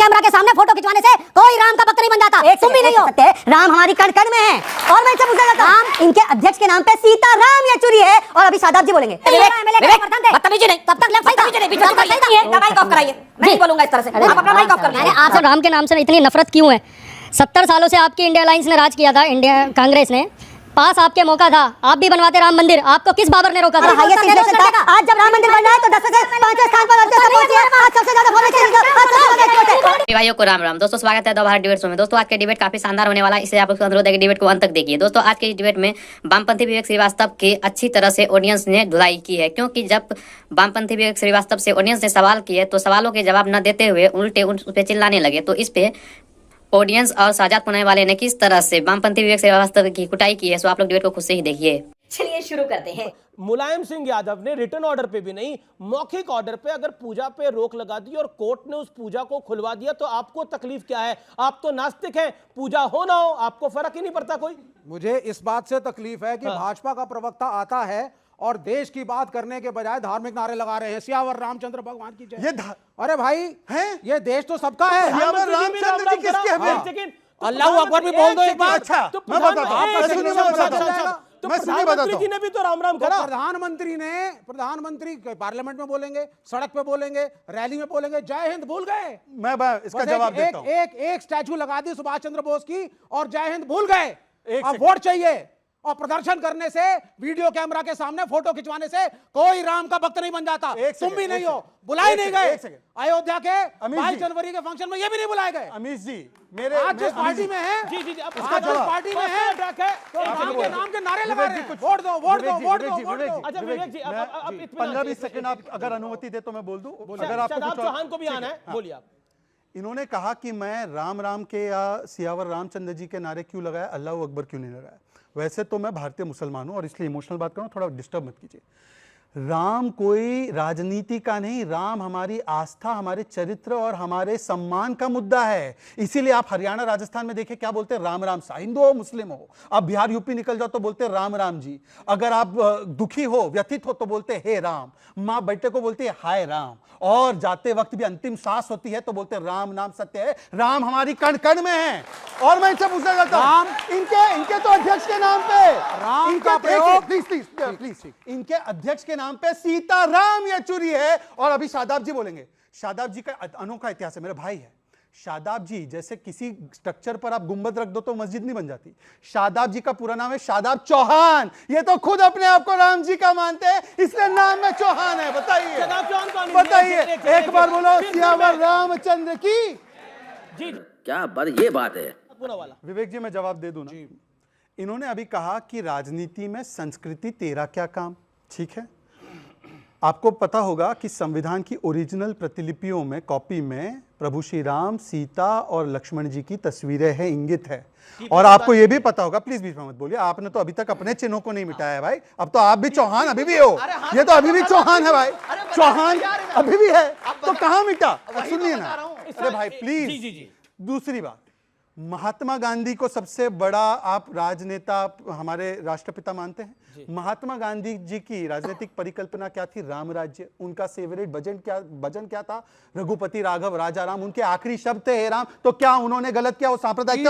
Camera के सामने photo खिंचवाने से कोई राम का भक्त नहीं बन जाता। तुम भी नहीं हो। राम हमारी कण कण में है। और मैं इनसे पूछना चाहता हूं, इनके अध्यक्ष के नाम पे सीता राम येचुरी है और अभी शादाब जी बोलेंगे। बदतमीजी नहीं, तब तक लेफ्ट साइड नहीं, बीच में कोई नहीं है। माइक ऑफ कराइए, मैं नहीं बोलूंगा इस तरह से। आप अपना माइक ऑफ कर लीजिए। आपसे राम के नाम से इतनी नफरत क्यों है? 70 सालों से आपकी इंडिया अलायंस ने राज किया था, इंडिया कांग्रेस ने। पास आपके मौका था, आप भी बनवाते राम मंदिर। आपको किस बाबर ने रोका था? आज जब राम मंदिर बन रहा है तो 10 से 5वें स्थान पर आज सबसे ज्यादा भाइयों को राम राम। दोस्तों स्वागत है दोबारा डिबेट शो में। दोस्तों आज के डिबेट काफी शानदार होने वाला है, इसलिए आप लोग अनुरोध है कि डिबेट को अंत तक देखिए। दोस्तों आज के डिबेट में वामपंथी विवेक श्रीवास्तव के अच्छी तरह से ऑडियंस ने धुलाई की है, क्योंकि जब वामपंथी विवेक श्रीवास्तव से ऑडियंस ने सवाल किए तो सवालों के जवाब न देते हुए उल्टे उस पे चिल्लाने लगे। तो इस पे ऑडियंस और साजाद पुनाई वाले ने किस तरह से वामपंथी विवेक श्रीवास्तव की कुटाई की है, सो आप लोग डिबेट को खुद से ही देखिए। चलिए शुरू करते हैं। मुलायम सिंह यादव ने रिटर्न ऑर्डर पे भी नहीं, मौखिक ऑर्डर पे अगर पूजा पे रोक लगा दी और कोर्ट ने उस पूजा को खुलवा दिया तो आपको तकलीफ क्या है? आप तो नास्तिक हैं, पूजा हो ना हो आपको फर्क ही नहीं पड़ता कोई। मुझे इस बात से तकलीफ है कि भाजपा का प्रवक्ता आता है और देश की बात करने के बजाय धार्मिक नारे लगा रहे हैं, सियावर रामचंद्र भगवान की जय। अरे भाई हैं, ये देश तो सबका है। सियावर रामचंद्र जी किसके हैं? अल्लाह अकबर भी बोल दो एक बार। अच्छा तो मैं बताता हूं, मैं सुनिए बताता हूं। जी ने भी तो राम राम करा। प्रधानमंत्री पार्लियामेंट में बोलेंगे, सड़क पे बोलेंगे, रैली में बोलेंगे, जय हिंद भूल गए। मैं इसका जवाब देता हूं। एक स्टैचू लगा दी सुभाष चंद्र बोस की और जय हिंद भूल गए। अब वोट चाहिए और प्रदर्शन करने से, वीडियो कैमरा के सामने फोटो खिंचवाने से कोई राम का भक्त नहीं बन जाता। तुम भी नहीं हो, बुलाए नहीं गए। अयोध्या के 22 जनवरी के फंक्शन में ये भी नहीं बुलाए गए। अमीश जी मेरे आज जिस पार्टी में है, जी जी आज जिस पार्टी में है तो राम के नाम के नारे लगा रहे हैं। वोट दो, वोट दो, वोट दो, वोट दो। अच्छा विवेक जी, अब 15-20 सेकंड आप अगर अनुमति दे तो मैं बोल दूं। अगर आपको शादाब कुछ चौहान को भी आना है, बोलिए आप। इन्होंने कहा कि मैं राम राम के या सियावर रामचंद्र जी के नारे क्यों लगाया, अल्लाह अकबर क्यों नहीं लगाया। वैसे तो मैं भारतीय मुसलमान हूं और इसलिए इमोशनल बात करूं, थोड़ा डिस्टर्ब मत कीजिए। राम कोई राजनीति का नहीं, राम हमारी आस्था, हमारे चरित्र और हमारे सम्मान का मुद्दा है। इसीलिए आप हरियाणा राजस्थान में देखें क्या बोलते हैं, राम राम सा। हिंदू हो मुस्लिम हो, आप बिहार यूपी निकल जाओ तो बोलते हैं राम राम जी। अगर आप दुखी हो, व्यथित हो तो बोलते हैं हे राम। माँ बेटे को बोलती है हाय राम। और जाते वक्त भी अंतिम सांस होती है तो बोलते हैं राम नाम सत्य है, राम हमारी कण कण में है। और मैं इनसे पूछना चाहता हूं, इनके तो अध्यक्ष के नाम पे राम का प्रयोग, प्लीज इनके अध्यक्ष के नाम पे सीता राम येचुरी है और अभी शादाब जी बोलेंगे। शादाब जी का अनोखा इतिहास है, मेरे भाई है। शादाब जी जैसे किसी स्ट्रक्चर पर आप गुंबद रख दो तो मस्जिद नहीं बन जाती। शादाब जी का पूरा नाम है शादाब चौहान। ये तो खुद अपने आप को राम जी का मानते हैं, इसलिए नाम में चौहान है। बताइए एक बार बोलो सियावर रामचंद्र की जी। क्या बात, ये बात है। विवेक जी मैं जवाब दे दूं ना। इन्होंने अभी कहा कि राजनीति में संस्कृति तेरा क्या काम। ठीक है, आपको पता होगा कि संविधान की ओरिजिनल प्रतिलिपियों में, कॉपी में प्रभु श्री राम, सीता और लक्ष्मण जी की तस्वीरें हैं, इंगित है। और आपको यह भी पता होगा, प्लीज बीच में मत बोलिए, आपने तो अभी तक अपने चिन्हों को नहीं मिटाया है भाई। अब तो आप भी चौहान अभी भी हो, ये तो अभी भी चौहान है भाई, चौहान अभी भी है, तो कहां मिटा? सुनिए ना, अरे भाई प्लीज। दूसरी बात, महात्मा गांधी को सबसे बड़ा आप राजनेता, हमारे राष्ट्रपिता मानते हैं। महात्मा गांधी जी की राजनीतिक परिकल्पना क्या थी? राम राज्य। उनका फेवरेट भजन क्या था? रघुपति राघव राजा राम। उनके आखिरी शब्द थे हे राम। तो क्या उन्होंने गलत किया? वो सांप्रदायिक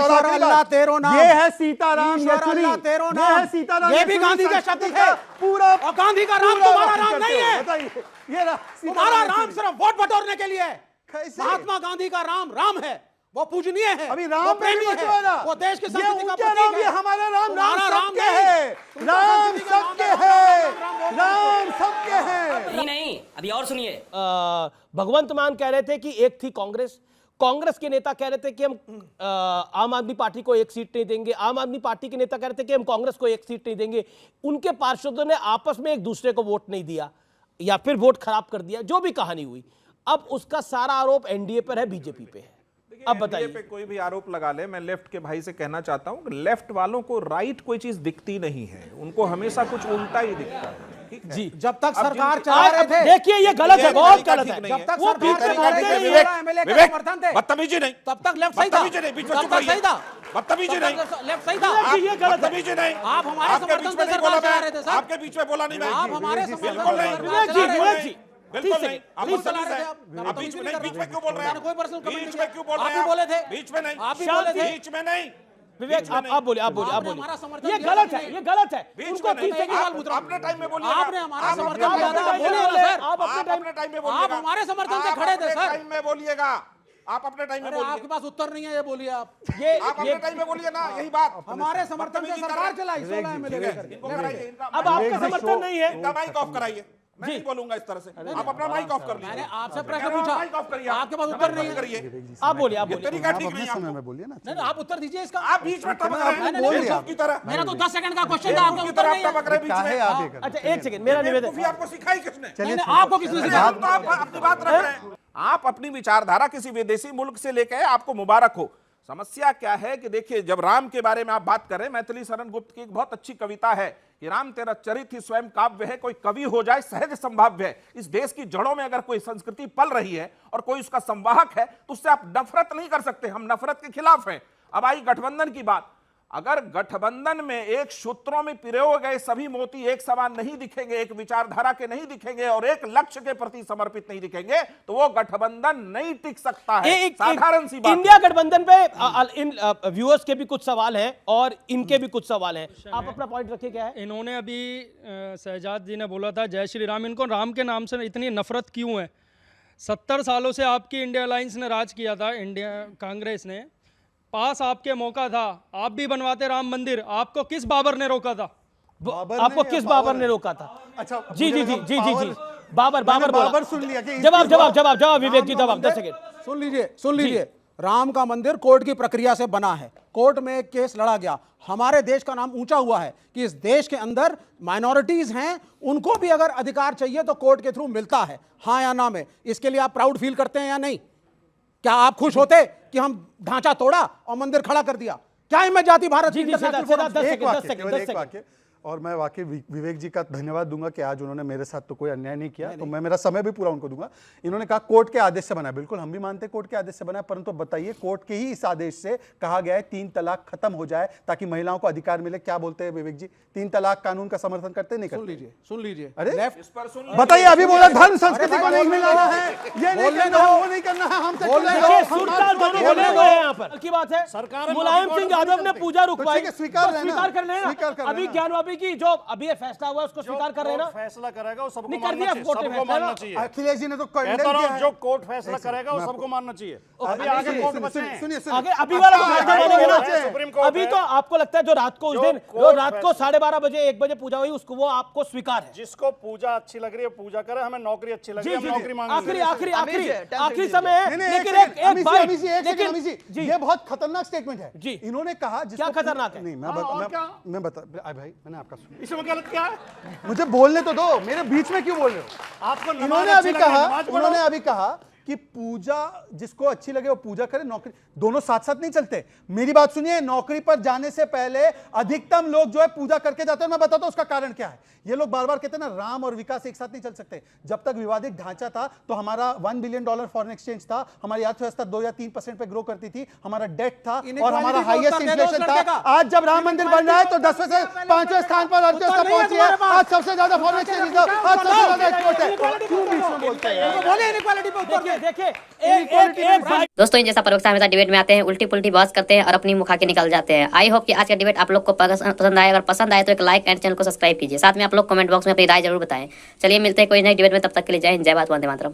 नाम। ये है सीताराम येचुरी, ये है सीताराम। ये भी गांधी का शब्द है पूरा। और गांधी का राम तुम्हारा राम नहीं है। बताइए, ये तुम्हारा राम सिर्फ वोट बटोरने के लिए है। महात्मा गांधी का राम राम है, वो पूजनीय है, अभी राम वो प्रेमी है, वो देश की संस्कृति का प्रतीक है। हमारा राम सबके है, राम सबके है, राम सबके है। नहीं, अभी और सुनिए। भगवंत मान कह रहे थे कि एक थी कांग्रेस के नेता कह रहे थे कि हम आम आदमी पार्टी को एक सीट नहीं देंगे। आम आदमी पार्टी के नेता कह रहे थे कि हम कांग्रेस को एक सीट नहीं देंगे। उनके पार्षदों ने आपस में एक दूसरे को वोट नहीं दिया या फिर वोट खराब कर दिया, जो भी कहानी हुई। अब उसका सारा आरोप एनडीए पर है, बीजेपी पे है। अब बताइए, पे कोई भी आरोप लगा ले, मैं लेफ्ट के भाई से कहना चाहता हूं कि लेफ्ट वालों को राइट कोई चीज दिखती नहीं है, उनको हमेशा कुछ उल्टा ही दिखता है। जी, जब तक सरकार चला रहे थे, देखिए ये गलत है, बहुत गलत है। जब तक वो बीच में बोलते हैं बदतमीजी नहीं, तब तक लेफ्ट सही था, बीच में सही था, बदतमीजी नहीं, लेफ्ट सही था। ये गलत है। बदतमीजी नहीं। आप हमारे समर्थन से सरकार चला रहे थे सर, आपके बीच में बोला नहीं मैं। आप हमारे समर्थन से बिल्कुल नहीं। सरकार चला रहे थे। बिल्कुल नहीं। आप प्लीज चला चला रहे रहे हैं आप। आप बीच में नहीं, बीच में क्यों बोल रहे हैं? कोई पर्सनल कमेंट बीच नहीं में क्यों बोल आप रहे भी हैं? बोले थे। बीच में नहीं, आप भी बोले थे। बीच में नहीं। विवेक आप बोलिए आप बोलिए आप आपने बोलिए हमारा समर्थन ये दिया गलत कि है, नहीं? ये गलत है। बीच उनको में नहीं। 30 सेकंड आप अपने टाइम में बोलिएगा। आपने हमारा आप समर्थन अपने दिया था, टाइम में बोलिए ना बोलिएगा। सर। आप अपने आप अपने टाइम में बोलिएगा। आप हमारे समर्थन से आप खड़े थे अपने सर। टाइम में बोलिएगा। आप अपने टाइम में अरे बोलिए। आपके पास उत्तर नहीं है, ये बोलिए आप। आप अपने टाइम में बोलिए ना, यही बात। हमारे समर्थन से सरकार चलाई 16 एमएलए लेकर के। इनको कराइए, इनका अब आपका समर्थन नहीं है। इनका माइक ऑफ कराइए। मैं नहीं बोलूंगा इस तरह से। आप अपना माइक ऑफ कर लीजिए। मैंने आपसे प्रश्न कह रहा हूं, पूछा, माइक ऑफ करिए। आपके पास उत्तर नहीं है। करिए। आप बोलिए आप ये बोलिए तरीका आप ठीक अपने नहीं है समय आपको। में बोलिए ना। नहीं, आप उत्तर दीजिए इसका। आप बीच में टपक रहे हैं बोल दिया। बेवकूफ की तरह। मेरा तो 10 सेकंड का क्वेश्चन था, आपका बेवकूफ की उत्तर तरह नहीं आप है। टपक रहे हैं बीच क्या है में। आप ये कर अच्छा एक सेकंड मेरा निवेदन बेवकूफी आपको सिखाई किसने? चलिए नहीं, आपको किसने अरे सिखाया? आप तो आप अपनी बात रख रहे हैं। आप अपनी विचारधारा किसी विदेशी मुल्क से लेके आए, आपको मुबारक हो। समस्या क्या है कि देखिए, जब राम के बारे में आप बात करें, मैथिली शरण गुप्त की एक बहुत अच्छी कविता है कि राम तेरा चरित ही स्वयं काव्य है, कोई कवि हो जाए सहज संभाव्य है। इस देश की जड़ों में अगर कोई संस्कृति पल रही है और कोई उसका संवाहक है तो उससे आप नफरत नहीं कर सकते। हम नफरत के खिलाफ हैं। अब आई गठबंधन की बात। अगर गठबंधन में एक सूत्रों में पिरोए गए सभी मोती एक समान नहीं दिखेंगे, एक विचारधारा के नहीं दिखेंगे और एक लक्ष्य के प्रति समर्पित नहीं दिखेंगे, तो वो गठबंधन नहीं टिक सकता है। साधारण सी बात। इंडिया गठबंधन पे इन व्यूअर्स के भी कुछ सवाल हैं और इनके भी कुछ सवाल हैं। आप अपना पॉइंट रखिए क्या है। इन्होंने अभी शहजाद जी ने बोला था जय श्री राम, इनको राम के नाम से इतनी नफरत क्यों है? 70 सालों से आपकी इंडिया अलायंस ने राज किया था, इंडिया कांग्रेस ने। पास आपके मौका था, आप भी बनवाते राम मंदिर। आपको किस बाबर ने रोका था? आपको किस बाबर ने रोका था? अच्छा जी जी जी जी जी जी बाबर मैंने बोला। बाबर सुन लिया कि जवाब जवाब जवाब जवाब विवेक जी जवाब 10 सेकंड। सुन लीजिए। राम का मंदिर कोर्ट की प्रक्रिया से बना है। कोर्ट में एक केस लड़ा गया। हमारे देश का नाम ऊंचा हुआ है कि इस देश के अंदर माइनॉरिटीज हैं, उनको भी अगर अधिकार चाहिए तो कोर्ट के थ्रू मिलता है, हाँ या ना में। इसके लिए आप प्राउड फील करते हैं या नहीं? क्या आप खुश होते कि हम ढांचा तोड़ा और मंदिर खड़ा कर दिया? क्या हिम्मत जाती भारत की? जी, जी, सीधा, सीधा, 10 एक सेकंड, वाक्य, 10 सेकंड, केवल 10 एक वाक्य। और मैं वाकई विवेक जी का धन्यवाद दूंगा कि आज उन्होंने मेरे साथ तो कोई अन्याय नहीं किया, तो मैं मेरा समय भी पूरा उनको दूंगा। इन्होंने कहा कोर्ट के आदेश से बना है। बिल्कुल हम भी मानते हैं कोर्ट के आदेश से बना है, परंतु बताइए कोर्ट के ही इस आदेश से कहा गया है 3 तलाक खत्म हो जाए ताकि महिलाओं को अधिकार मिले। क्या बोलते हैं विवेक जी? 3 तलाक कानून का समर्थन करते नहीं करते? सुन लीजिए। अरे लेफ्ट बताइए, अभी बोला धर्म संस्कृति को नहीं मिलाना है, ये नहीं करना है, वो नहीं करना है, हमसे देखिए, सुरताल दोनों बोले हुए हैं यहाँ पर की बात है। मुलायम सिंह यादव ने पूजा रुकवाई, ठीक है, स्वीकार तो लेना, स्वीकार कर लेना। स्वीकार कर अभी लेना। ज्ञानवापी की जो अभी ये फैसला हुआ उसको स्वीकार कर रहे ना। फैसला करेगा वो सबको नहीं कर मानना दिया चाहिए, कोर्ट ने सबको फैसला मानना ना। चाहिए। अखिलेश जी ने तो कहता condemn रहा किया हूं, है। जो कोर्ट फैसला करेगा वो सबको मानना चाहिए। अभी आगे कोर्ट बचे हैं। सुनिए आगे अभी वाला आगे फैसला मानेंगे ना। बचे हैं। सुप्रीम कोर्ट अभी है। तो आपको लगता है जो रात को उस जो दिन जो कोर्ट रात को 12:30 बजे 1 बजे पूजा हुई उसको वो आपको स्वीकार है? जिसको पूजा अच्छी लग रही है पूजा करे, हमें नौकरी अच्छी लग रही है हम नौकरी मांग आखिरी लेंगे। आखिरी आखिरी आखिरी समय है। नहीं, लेकिन एक एक सेकंड, भाई अमीशी, एक सेकंड, अमीशी, जी ये बहुत खतरनाक स्टेटमेंट है। जी। इन्होंने कहा क्या खतरनाक है? नहीं मैं बता भाई मैंने आपका सुना। इसमें गलत क्या है? मुझे बोलने तो दो, मेरे बीच में क्यों बोल रहे हो? आपको नमाज इन्होंने अच्छी अभी लग रही है, कहा नमाज पढ़ो। उन्होंने अभी कहा कि पूजा जिसको अच्छी लगे वो पूजा करे, नौकरी दोनों साथ साथ नहीं चलते। मेरी बात सुनिए, नौकरी पर जाने से पहले अधिकतम लोग जो है पूजा करके जाते हैं। मैं बताता हूं उसका कारण क्या है। ये लोग बार बार कहते हैं ना राम और विकास एक साथ नहीं चल सकते। जब तक विवादित ढांचा था तो हमारा $1 बिलियन फॉरेन एक्सचेंज था, हमारी अर्थव्यवस्था 2 या 3% पे ग्रो करती थी, हमारा डेट था और हमारा हाईएस्ट इन्फ्लेशन था। आज जब राम मंदिर बन रहा है तो 10वें से 5वें स्थान पर अर्थव्यवस्था पहुंची है। आज सबसे ज्यादा फॉरेन एक्सचेंज रिजर्व, आज सबसे ज्यादा एक्सपोर्ट है। क्यों बीच में बोलते हैं? देखिए एक भाई दोस्तों, इन जैसा परोक्षा हमेशा डिबेट में आते हैं, उल्टी पुल्टी बहस करते हैं और अपनी मुखा के निकल जाते हैं। आई होप कि आज का डिबेट आप लोग को पसंद आए। अगर पसंद आए तो एक लाइक एंड चैनल को सब्सक्राइब कीजिए। साथ में आप लोग कमेंट बॉक्स में अपनी राय जरूर बताएं। चलिए मिलते हैं कोई नई डिबेट में, तब तक के लिए जय हिंद, जय भारत, वंदे मातरम।